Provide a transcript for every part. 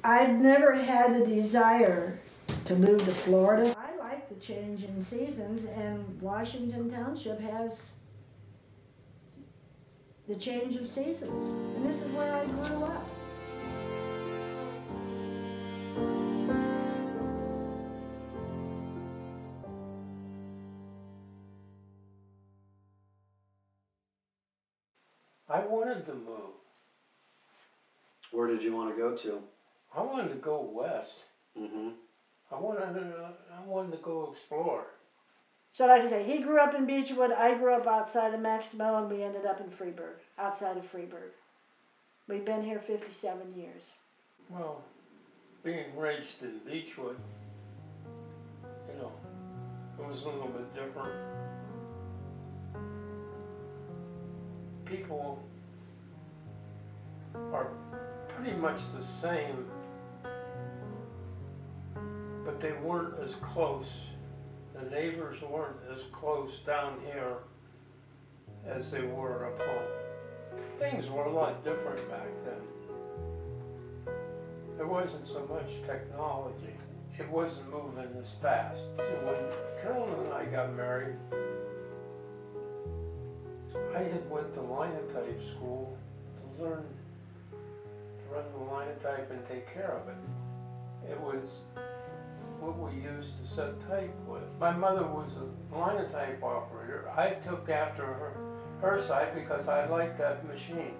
I've never had the desire to move to Florida. I like the change in seasons, and Washington Township has the change of seasons. And this is where I grew up. I wanted to move. Where did you want to go to? I wanted to go west. Mm-hmm. I wanted to go explore. So like I say, he grew up in Beechwood, I grew up outside of Maximo, and we ended up in Freeburg, outside of Freeburg. We've been here 57 years. Well, being raised in Beechwood, you know, it was a little bit different. People are pretty much the same, but they weren't as close. The neighbors weren't as close down here as they were up home. Things were a lot different back then. There wasn't so much technology. It wasn't moving as fast. So when Carolyn and I got married, I had went to linotype school to learn to run the linotype and take care of it. It was what we used to set type with. My mother was a linotype operator. I took after her side because I liked that machine.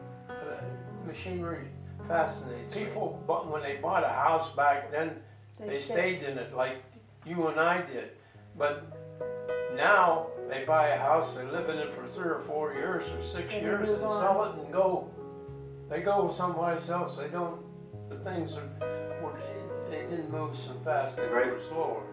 Machinery fascinates me. People, when they bought a house back then, they stayed in it like you and I did. But now they buy a house, they live in it for 3 or 4 years or 6 years and sell it and go. They go someplace else. They don't, the things they didn't move so fast, they were slower.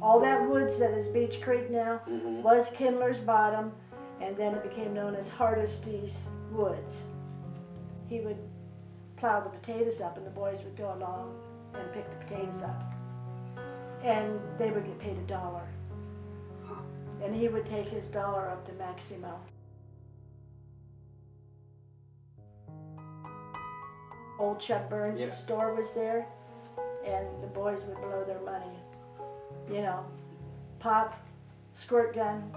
All that woods that is Beech Creek now was Kindler's Bottom, and then it became known as Hardesty's Woods. He would plow the potatoes up, and the boys would go along and pick the potatoes up. And they would get paid $1. And he would take his dollar up to Maximo. Old Chuck Burns' store was there, and the boys would blow their money. You know, pop, squirt gun.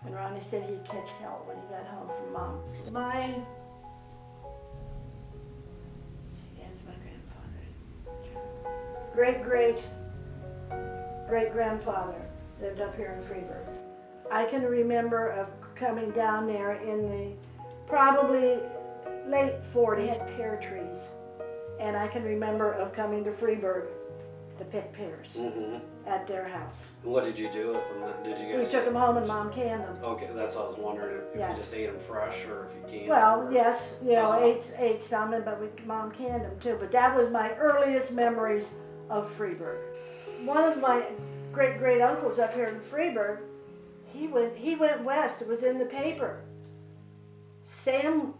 And Ronnie said he'd catch hell when he got home from Mom. That's my grandfather. Great-grandfather lived up here in Freeburg. I can remember of coming down there in the probably late 40s, had pear trees. And I can remember of coming to Freeburg to pick pears at their house. What did you do with them? Did you guys? We took them home and Mom canned them. Okay, that's what I was wondering, if you just ate them fresh or if you canned them. Well, yes, you know, ate some, but Mom canned them too. But that was my earliest memories of Freeburg. One of my great uncles up here in Freeburg, he went west. It was in the paper. Sam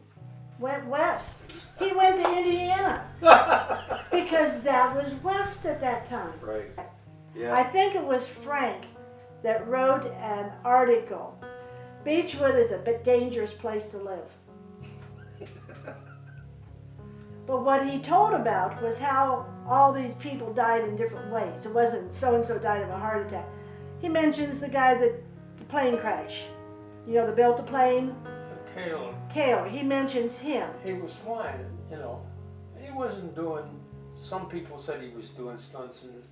went west. He went to Indiana because that was west at that time. Right. Yeah. I think it was Frank that wrote an article. Beechwood is a bit dangerous place to live. But what he told about was how all these people died in different ways. It wasn't so-and-so died of a heart attack. He mentions the guy that the plane crash. You know, that built the plane. Kaler, he mentions him. He was flying, you know. He wasn't doing, some people said he was doing stunts, and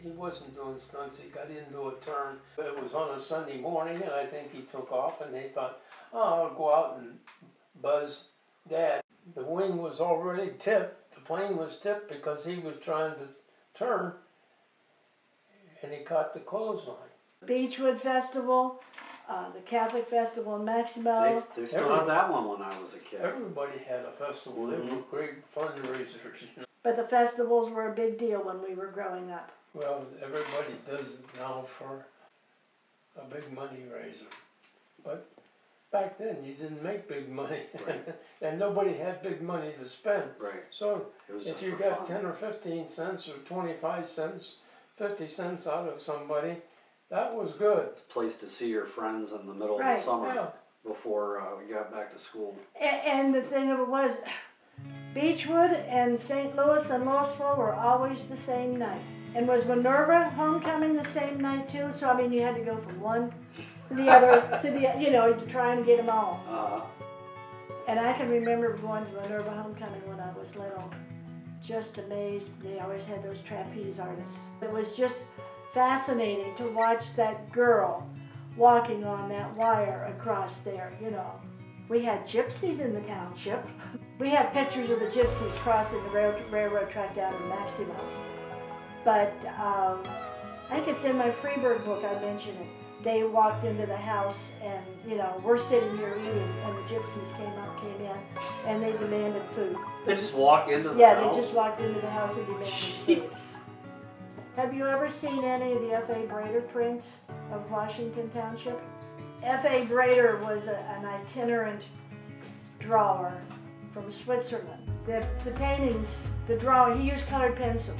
he wasn't doing stunts. He got into a turn. It was on a Sunday morning, and I think he took off, and they thought, oh, I'll go out and buzz Dad. The wing was already tipped. The plane was tipped because he was trying to turn, and he caught the clothesline. Beechwood Festival, the Catholic festival in Maximo. They still had that one when I was a kid. Everybody had a festival. They were great fundraisers. You know? But the festivals were a big deal when we were growing up. Well, everybody does it now for a big money raiser. But back then, you didn't make big money. Right. And nobody had big money to spend. Right. So if you got fun. 10 or 15 cents or 25 cents, 50 cents out of somebody, that was good. It's a place to see your friends in the middle Right. of the summer Yeah. before we got back to school. And the thing of it was, Beechwood and St. Louis and Louisville were always the same night. And was Minerva homecoming the same night too? So I mean, you had to go from one to the other to the, you know, to try and get them all. And I can remember going to Minerva homecoming when I was little, just amazed. They always had those trapeze artists. It was just fascinating to watch that girl walking on that wire across there, you know. We had gypsies in the township. We have pictures of the gypsies crossing the railroad track down in Maximo. But I think it's in my Freeburg book, I mention it. They walked into the house and, you know, we're sitting here eating and the gypsies came in and they demanded food. They just walk into the house? Yeah, they just walked into the house and demanded food. Jeez. Have you ever seen any of the F.A. Brader prints of Washington Township? F.A. Brader was an itinerant drawer from Switzerland. The paintings, the drawing, he used colored pencil.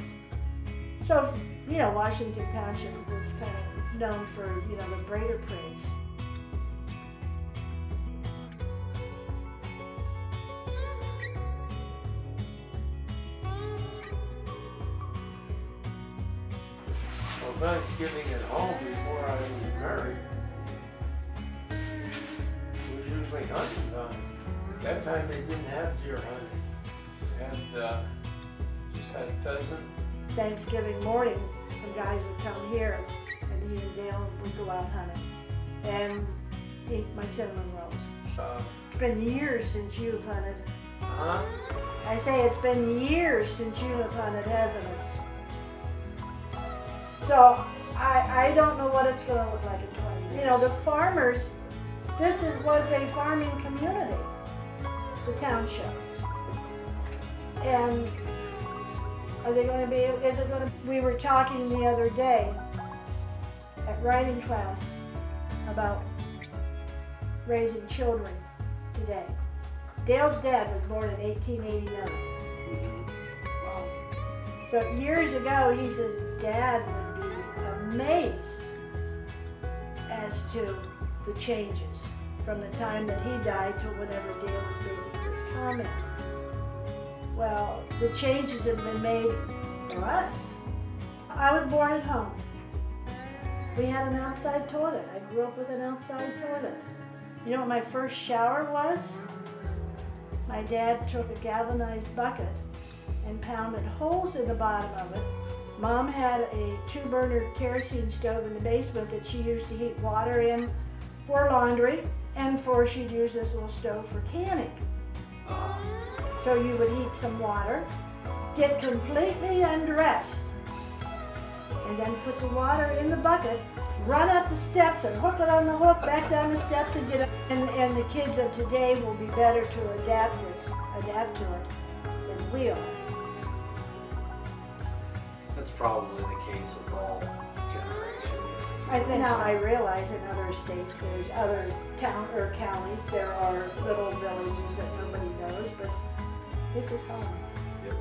So, you know, Washington Township was kind of known for, you know, the Brader prints. Well, Thanksgiving at home before I was married was usually hunting time. That time they didn't have deer hunting. They had, just had pheasant. Thanksgiving morning, some guys would come here and he and Dale would go out hunting and eat my cinnamon rolls. It's been years since you've hunted. Huh? I say it's been years since you have hunted, hasn't it? So I don't know what it's going to look like in 20 years. You know, the farmers, was a farming community, the township. And are they going to be, is it going to, we were talking the other day at writing class about raising children today. Dale's dad was born in 1889. Wow. So years ago, he says Dad would be amazed as to the changes from the time that he died to whenever Dale was making this comment. Well, the changes have been made for us. I was born at home. We had an outside toilet. I grew up with an outside toilet. You know what my first shower was? My dad took a galvanized bucket and pounded holes in the bottom of it. Mom had a 2-burner kerosene stove in the basement that she used to heat water in for laundry, and she'd use this little stove for canning. So you would heat some water, get completely undressed, and then put the water in the bucket, run up the steps and hook it on the hook, back down the steps and get it. And the kids of today will be better to adapt to it than we are. That's probably the case with all generations. I think now I realize in other states, there's other town or counties, there are little villages that nobody knows, but this is home. Yep.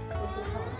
This is home.